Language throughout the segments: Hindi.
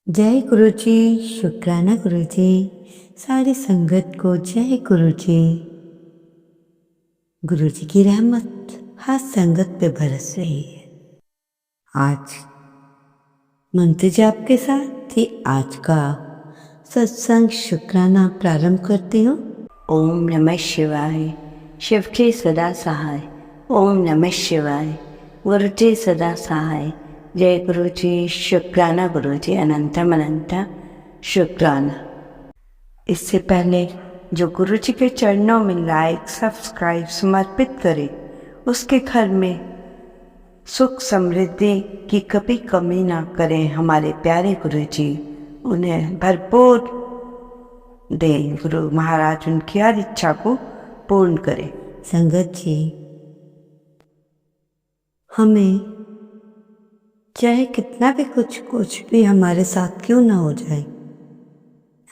जय गुरु जी। शुक्राना गुरु जी। सारी संगत को जय गुरु जी। गुरु जी की रहमत हर संगत पे बरस रही है। आज मंत्र जाप के साथ ही आज का सत्संग शुक्राना प्रारंभ करती हूँ। ओम नमः शिवाय। शिव जी सदा सहाय। ओम नमः शिवाय। गुरु जी सदा सहाय। जय गुरु जी। शुक्राना गुरु जी। अनंतम अनंता शुक्राना। इससे पहले जो गुरु जी के चरणों में लाइक सब्सक्राइब समर्पित करे उसके घर में सुख समृद्धि की कभी कमी ना करें हमारे प्यारे गुरु जी। उन्हें भरपूर दे गुरु महाराज, उनकी हर इच्छा को पूर्ण करें। संगत जी, हमें चाहे कितना भी कुछ भी हमारे साथ क्यों ना हो जाए,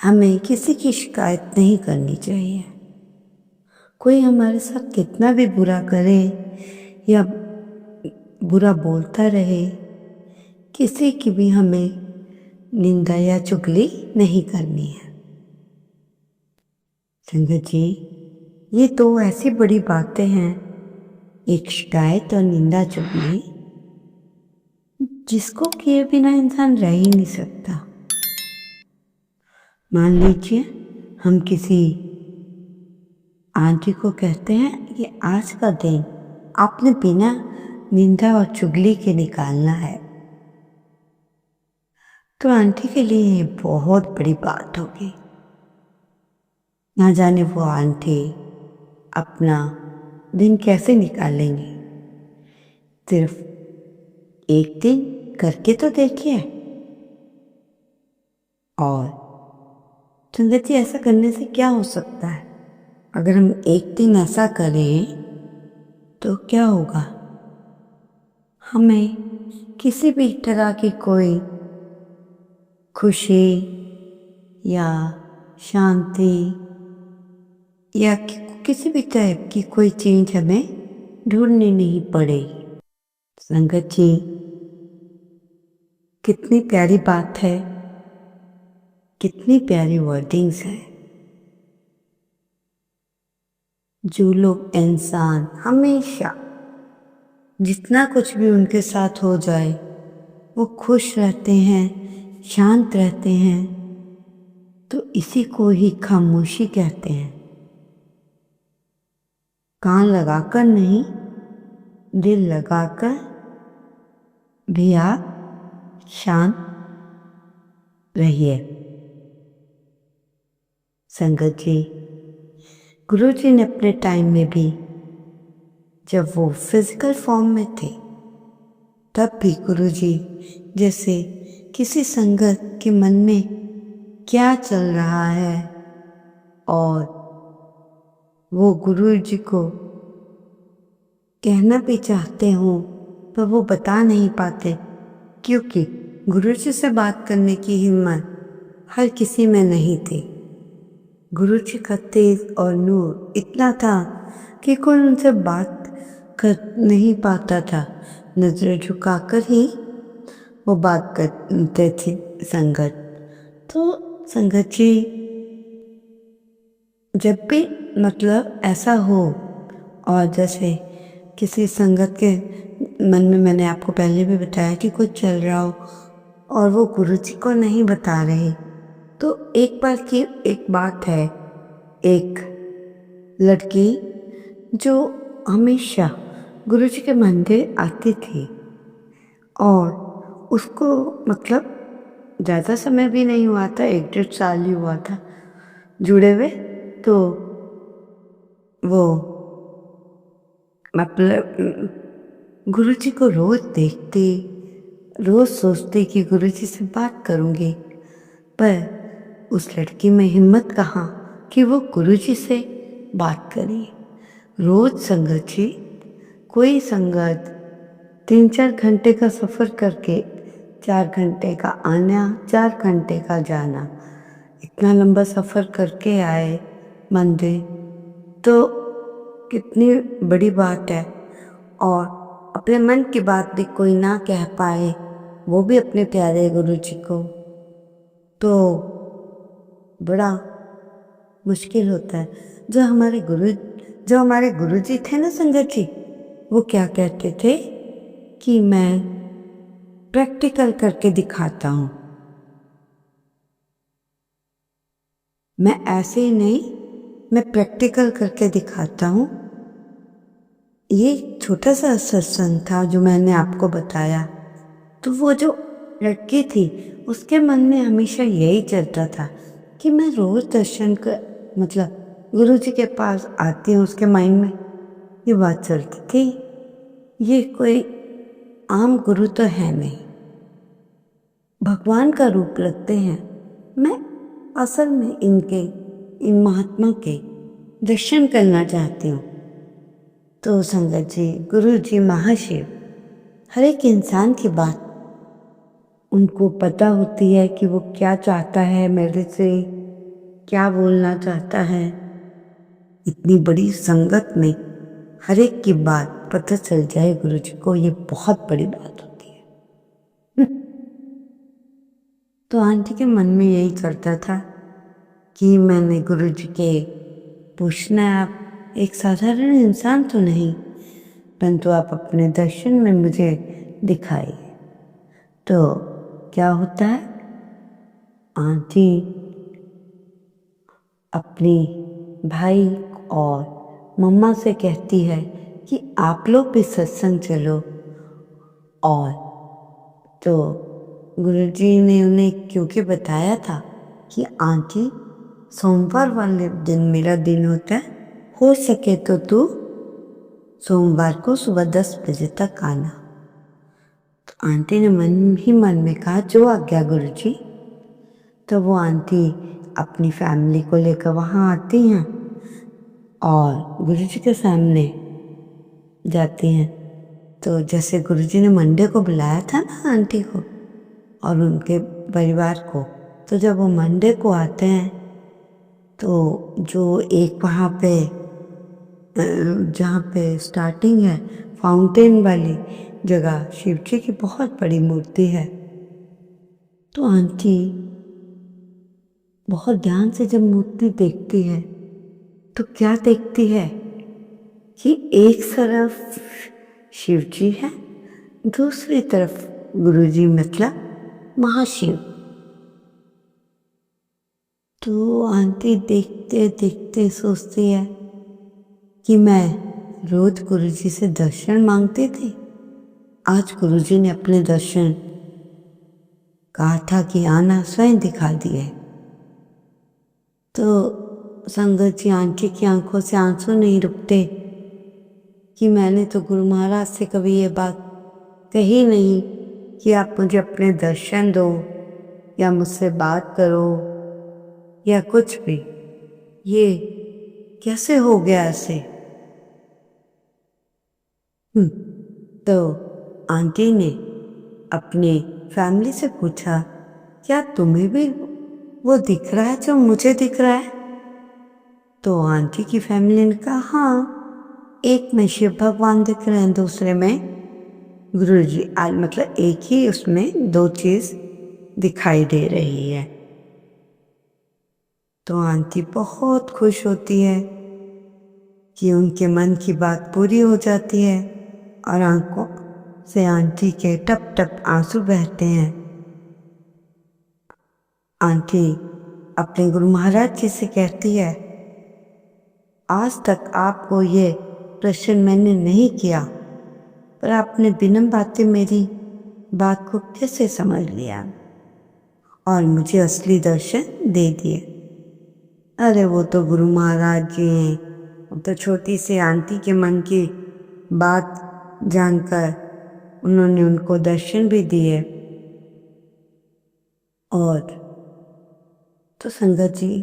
हमें किसी की शिकायत नहीं करनी चाहिए। कोई हमारे साथ कितना भी बुरा करे या बुरा बोलता रहे, किसी की भी हमें निंदा या चुगली नहीं करनी है। संगत जी, ये दो ऐसी बड़ी बातें हैं, एक शिकायत और निंदा चुगली, जिसको किए बिना इंसान रह ही नहीं सकता। मान लीजिए हम किसी आंटी को कहते हैं कि आज का दिन आपने बिना निंदा और चुगली के निकालना है, तो आंटी के लिए ये बहुत बड़ी बात होगी। ना जाने वो आंटी अपना दिन कैसे निकालेंगी। सिर्फ एक दिन करके तो देखिए। और संगत जी, ऐसा करने से क्या हो सकता है? अगर हम एक दिन ऐसा करें तो क्या होगा? हमें किसी भी तरह की कोई खुशी या शांति या किसी भी टाइप की कोई चीज हमें ढूंढनी नहीं पड़ेगी। संगत जी, कितनी प्यारी बात है, कितनी प्यारी वर्डिंग्स है। जो लोग इंसान हमेशा जितना कुछ भी उनके साथ हो जाए वो खुश रहते हैं, शांत रहते हैं, तो इसी को ही खामोशी कहते हैं। कान लगाकर नहीं, दिल लगाकर भी आप शांत रहिए। संगत जी, गुरु जी ने अपने टाइम में भी, जब वो फिजिकल फॉर्म में थे, तब भी गुरु जी जैसे किसी संगत के मन में क्या चल रहा है और वो गुरु जी को कहना भी चाहते हो पर वो बता नहीं पाते, क्योंकि गुरु जी से बात करने की हिम्मत हर किसी में नहीं थी। गुरु जी का तेज और नूर इतना था कि कोई उनसे बात कर नहीं पाता था। नजरें झुकाकर ही वो बात करते थे संगत। तो संगत जी, जब भी मतलब ऐसा हो, और जैसे किसी संगत के मन में, मैंने आपको पहले भी बताया कि कुछ चल रहा हो और वो गुरु जी को नहीं बता रहे, तो एक बार की एक बात है, एक लड़की जो हमेशा गुरु जी के मंदिर आती थी और उसको मतलब ज़्यादा समय भी नहीं हुआ था, 1-1.5 साल ही हुआ था जुड़े हुए। तो वो मतलब गुरु जी को रोज देखती, रोज सोचती कि गुरु जी से बात करूंगी, पर उस लड़की में हिम्मत कहाँ कि वो गुरु जी से बात करे। रोज संगत जी, कोई संगत 3-4 घंटे का सफ़र करके 4 घंटे का आना, 4 घंटे का जाना, इतना लंबा सफ़र करके आए मंदिर, तो कितनी बड़ी बात है। और अपने मन की बात भी कोई ना कह पाए, वो भी अपने प्यारे गुरु जी को, तो बड़ा मुश्किल होता है। जो हमारे गुरुजी थे ना संगत जी, वो क्या कहते थे कि मैं प्रैक्टिकल करके दिखाता हूँ। मैं ऐसे ही नहीं, मैं प्रैक्टिकल करके दिखाता हूँ। ये छोटा सा सत्संग था जो मैंने आपको बताया। तो वो जो लड़की थी, उसके मन में हमेशा यही चलता था कि मैं रोज दर्शन कर मतलब गुरु जी के पास आती हूँ। उसके माइंड में ये बात चलती थी, ये कोई आम गुरु तो है नहीं, भगवान का रूप लगते हैं। मैं असल में इन महात्मा के दर्शन करना चाहती हूँ। तो संगत जी, गुरु जी महाशिव हर एक इंसान की बात उनको पता होती है कि वो क्या चाहता है मेरे से, क्या बोलना चाहता है। इतनी बड़ी संगत में हर एक की बात पता चल जाए गुरु जी को, ये बहुत बड़ी बात होती है। तो आंटी के मन में यही चलता था कि मैंने गुरु जी के पूछना है, आप एक साधारण इंसान तो नहीं, परंतु आप अपने दर्शन में मुझे दिखाइए। तो क्या होता है, आंटी अपनी भाई और मम्मा से कहती है कि आप लोग भी सत्संग चलो। और तो गुरुजी ने उन्हें क्योंकि बताया था कि आंटी सोमवार वाले दिन मेरा दिन होता है, हो सके तो तू सोमवार को सुबह 10 बजे तक आना। तो आंटी ने मन ही मन में कहा जो आज्ञा गुरुजी। तो वो आंटी अपनी फैमिली को लेकर वहाँ आती हैं और गुरुजी के सामने जाती हैं। तो जैसे गुरुजी ने मंडे को बुलाया था ना आंटी को और उनके परिवार को, तो जब वो मंडे को आते हैं तो जो एक वहाँ पे जहाँ पे स्टार्टिंग है फाउंटेन वाली जगह, शिव जी की बहुत बड़ी मूर्ति है। तो आंटी बहुत ध्यान से जब मूर्ति देखती है तो क्या देखती है कि एक तरफ शिव जी है, दूसरी तरफ गुरुजी मतलब महाशिव। तो आंटी देखते देखते सोचती है कि मैं रोज गुरुजी से दर्शन मांगती थी, आज गुरुजी ने अपने दर्शन कहा था कि आना स्वयं दिखा दिए। तो संगत जी, आंटी की आंखों से आंसू नहीं रुकते कि मैंने तो गुरु महाराज से कभी ये बात कही नहीं कि आप मुझे अपने दर्शन दो या मुझसे बात करो या कुछ भी। ये कैसे हो गया ऐसे? तो आंटी ने अपने फैमिली से पूछा, क्या तुम्हें भी वो दिख रहा है जो मुझे दिख रहा है? तो आंटी की फैमिली ने कहा, हाँ, एक में शिव भगवान दिख रहे हैं, दूसरे में गुरुजी। आज मतलब एक ही उसमें दो चीज दिखाई दे रही है। तो आंटी बहुत खुश होती है कि उनके मन की बात पूरी हो जाती है और आंखों से आंटी के टप टप आंसू बहते हैं। आंटी अपने गुरु महाराज जी से कहती है, आज तक आपको ये प्रश्न मैंने नहीं किया, पर आपने बिना बातें मेरी बात को कैसे समझ लिया और मुझे असली दर्शन दे दिए। अरे वो तो गुरु महाराज जी हैं, वो तो छोटी सी आंटी के मन की बात जानकर उन्होंने उनको दर्शन भी दिए। और तो संगत जी,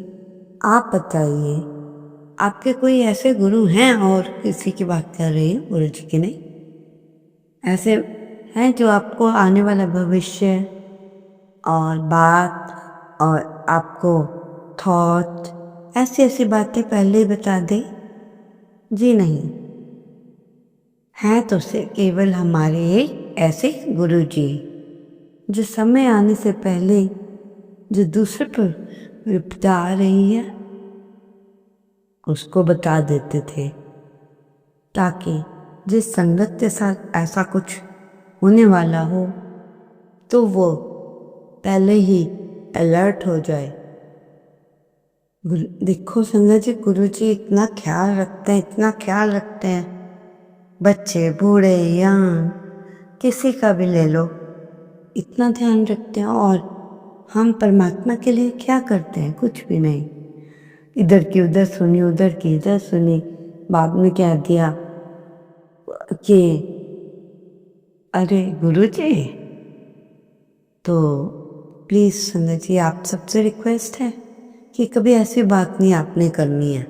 आप बताइए, आपके कोई ऐसे गुरु हैं? और किसी की बात कर रही हूँ, गुरु जी की नहीं, ऐसे हैं जो आपको आने वाला भविष्य और बात और आपको थॉट ऐसी ऐसी बातें पहले ही बता दे? जी नहीं, हैं तो सिर्फ केवल हमारे ऐसे गुरु जी जो समय आने से पहले जो दूसरे पर विपदा आ रही है उसको बता देते थे, ताकि जिस संगत के साथ ऐसा कुछ होने वाला हो तो वो पहले ही अलर्ट हो जाए। देखो संगत जी, गुरु जी इतना ख्याल रखते हैं, इतना ख्याल रखते हैं। बच्चे, बूढ़े, यंग, किसी का भी ले लो, इतना ध्यान रखते हैं। और हम परमात्मा के लिए क्या करते हैं? कुछ भी नहीं। इधर की उधर सुनी, उधर की इधर सुनी, बाद में कह दिया कि अरे गुरु जी। तो प्लीज़ संगत जी, आप सबसे रिक्वेस्ट है कि कभी ऐसी बात नहीं आपने करनी है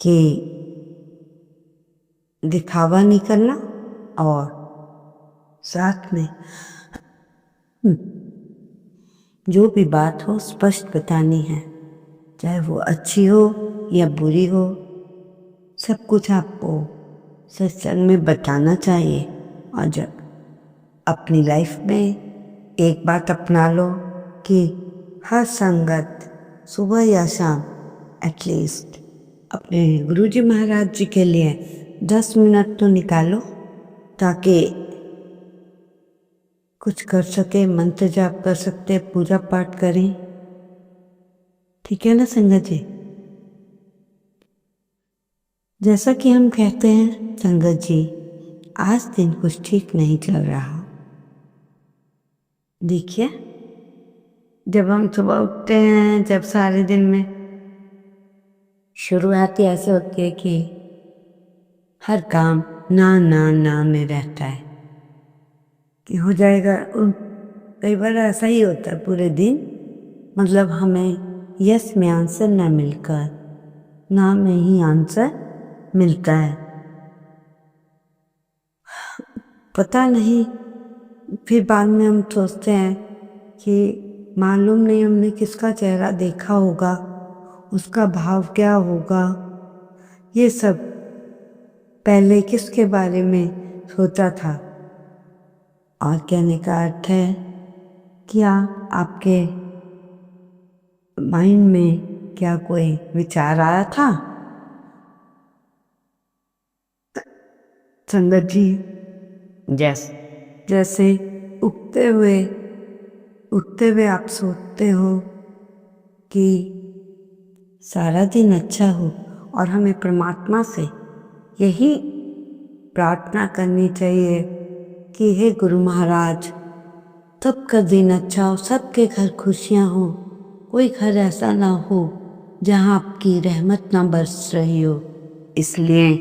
कि दिखावा नहीं करना, और साथ में जो भी बात हो स्पष्ट बतानी है, चाहे वो अच्छी हो या बुरी हो, सब कुछ आपको सत्संग में बताना चाहिए। और जब अपनी लाइफ में एक बात अपना लो कि हर संगत सुबह या शाम एटलीस्ट अपने गुरुजी महाराज जी के लिए 10 मिनट तो निकालो, ताकि कुछ कर सके, मंत्र जाप कर सकते, पूजा पाठ करें। ठीक है ना संगत जी? जैसा कि हम कहते हैं संगत जी, आज दिन कुछ ठीक नहीं चल रहा। देखिए, जब हम सुबह उठते हैं, जब सारे दिन में शुरुआत ही ऐसे होती है कि हर काम ना ना ना में रहता है कि हो जाएगा। कई बार ऐसा ही होता है पूरे दिन, मतलब हमें यस में आंसर ना मिलकर ना में ही आंसर मिलता है। पता नहीं, फिर बाद में हम सोचते हैं कि मालूम नहीं हमने किसका चेहरा देखा होगा, उसका भाव क्या होगा, ये सब पहले किसके बारे में सोचा था। और कहने का अर्थ है क्या आपके माइंड में क्या कोई विचार आया था संगत जी? जैसे उठते हुए आप सोचते हो कि सारा दिन अच्छा हो, और हमें परमात्मा से यही प्रार्थना करनी चाहिए कि हे गुरु महाराज, सबका दिन अच्छा हो, सबके घर खुशियाँ हो, कोई घर ऐसा ना हो जहाँ आपकी रहमत ना बरस रही हो। इसलिए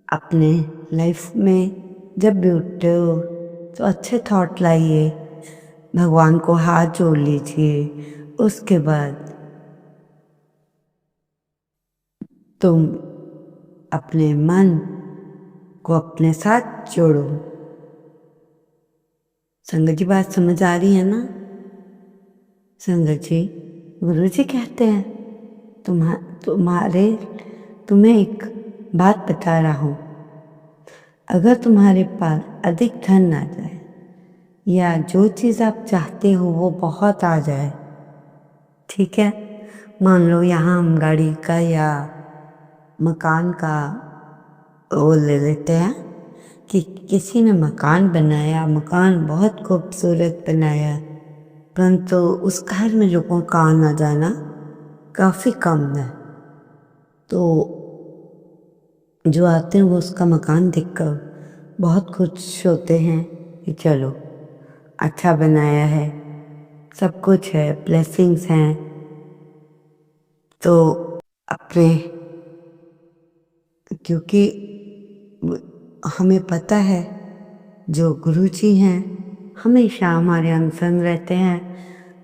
अपने लाइफ में जब भी उठते हो तो अच्छे थॉट लाइए, भगवान को हाथ जोड़ लीजिए। उसके बाद तुम अपने मन को अपने साथ जोड़ो। संगत जी, बात समझ आ रही है ना? संगत जी, गुरु जी कहते हैं तुम्हें एक बात बता रहा हूँ। अगर तुम्हारे पास अधिक धन आ जाए या जो चीज़ आप चाहते हो वो बहुत आ जाए, ठीक है, मान लो यहाँ हम गाड़ी का या मकान का वो ले लेते हैं कि किसी ने मकान बनाया, मकान बहुत खूबसूरत बनाया, परंतु उस घर में लोगों का आना जाना काफ़ी कम है। तो जो आते हैं वो उसका मकान देखकर बहुत खुश होते हैं कि चलो अच्छा बनाया है, सब कुछ है, ब्लेसिंग्स हैं। तो अपने, क्योंकि हमें पता है जो गुरु जी हैं हमेशा हमारे अंग संग रहते हैं,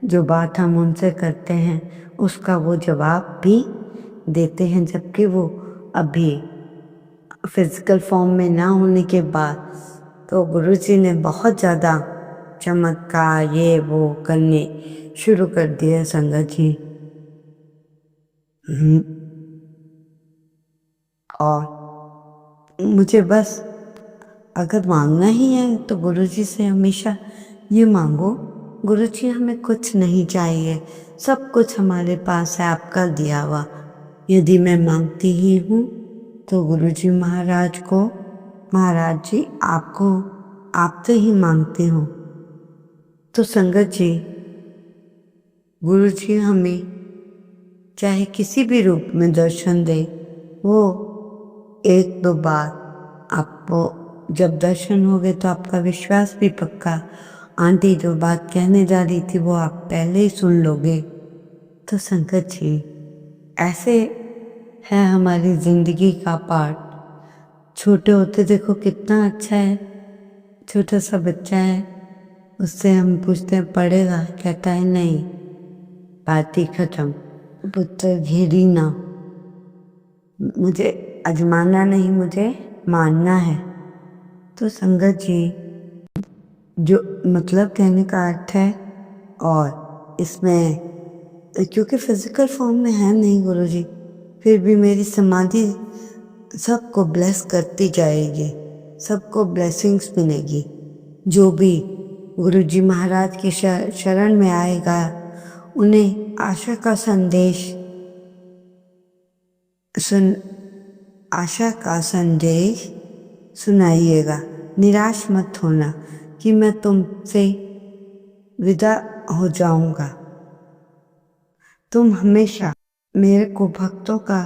जो बात हम उनसे करते हैं उसका वो जवाब भी देते हैं, जबकि वो अभी फिजिकल फॉर्म में ना होने के बाद तो गुरु जी ने बहुत ज़्यादा चमत्कार ये वो करने शुरू कर दिए संगत जी। और मुझे बस अगर मांगना ही है तो गुरु जी से हमेशा ये मांगो गुरुजी हमें कुछ नहीं चाहिए, सब कुछ हमारे पास है आपका दिया हुआ। यदि मैं मांगती ही हूँ तो गुरुजी महाराज को, महाराज जी आपको, आपसे ही मांगती हूँ। तो संगत जी, गुरुजी हमें चाहे किसी भी रूप में दर्शन दे, वो एक दो बार आपको जब दर्शन हो गए तो आपका विश्वास भी पक्का, आंटी जो बात कहने जा रही थी वो आप पहले ही सुन लोगे। तो संगत जी, ऐसे है हमारी जिंदगी का पार्ट। छोटे होते देखो कितना अच्छा है, छोटा सा बच्चा है, उससे हम पूछते हैं पढ़ेगा, कहता है नहीं, बात ही खत्म, पुत्र घेरी ना, मुझे आजमाना नहीं, मुझे मानना है। तो संगत जी, जो मतलब कहने का अर्थ है, और इसमें क्योंकि फिजिकल फॉर्म में है नहीं गुरुजी, फिर भी मेरी समाधि सबको ब्लेस करती जाएगी, सबको ब्लेसिंग्स मिलेगी। जो भी गुरुजी महाराज की शरण में आएगा उन्हें आशा का संदेश आशा का संदेश सुनाइएगा। निराश मत होना कि मैं तुमसे विदा हो जाऊंगा। तुम हमेशा मेरे को भक्तों का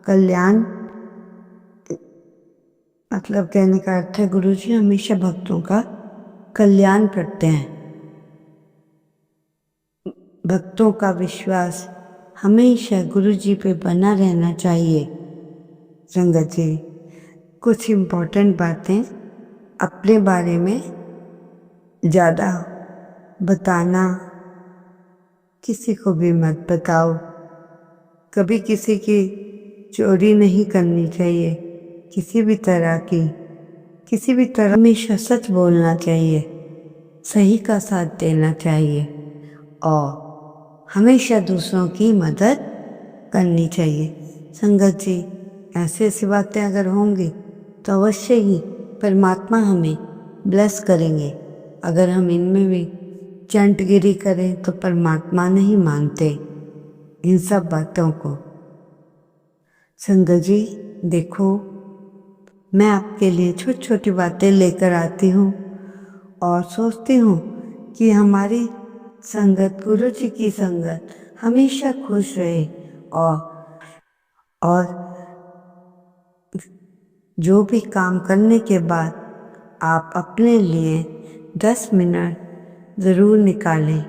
कल्याण, मतलब कहने का अर्थ है गुरुजी हमेशा भक्तों का कल्याण करते हैं। भक्तों का विश्वास हमेशा गुरुजी पे बना रहना चाहिए। संगत जी, कुछ इम्पोर्टेंट बातें अपने बारे में ज़्यादा बताना किसी को भी मत बताओ। कभी किसी की चोरी नहीं करनी चाहिए, किसी भी तरह हमेशा सच बोलना चाहिए, सही का साथ देना चाहिए और हमेशा दूसरों की मदद करनी चाहिए। संगत जी, ऐसी बातें अगर होंगी तो अवश्य ही परमात्मा हमें ब्लेस करेंगे। अगर हम इनमें भी चंटगिरी करें तो परमात्मा नहीं मानते इन सब बातों को। संगत जी देखो, मैं आपके लिए छोटी छोटी बातें लेकर आती हूँ और सोचती हूँ कि हमारी संगत, गुरु जी की संगत हमेशा खुश रहे और जो भी काम करने के बाद आप अपने लिए 10 मिनट ज़रूर निकालें,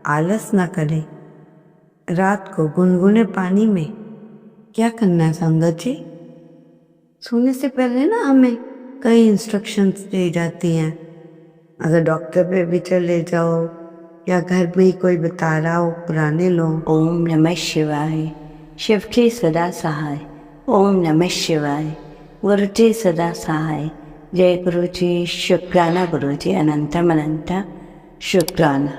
आलस ना करें। रात को गुनगुने पानी में क्या करना है संगत जी, सोने से पहले ना हमें कई इंस्ट्रक्शंस दी जाती हैं। अगर डॉक्टर पे भी चले जाओ या घर में ही कोई बता रहा हो, पुराने लोग। ओम नमः शिवाय। शिव की सदा सहाय। ओम नमः शिवाय। गुरु जी सदा सहाय। जय गुरु जी। शुक्राना गुरु जी, अनंतम अनंत शुक्राना।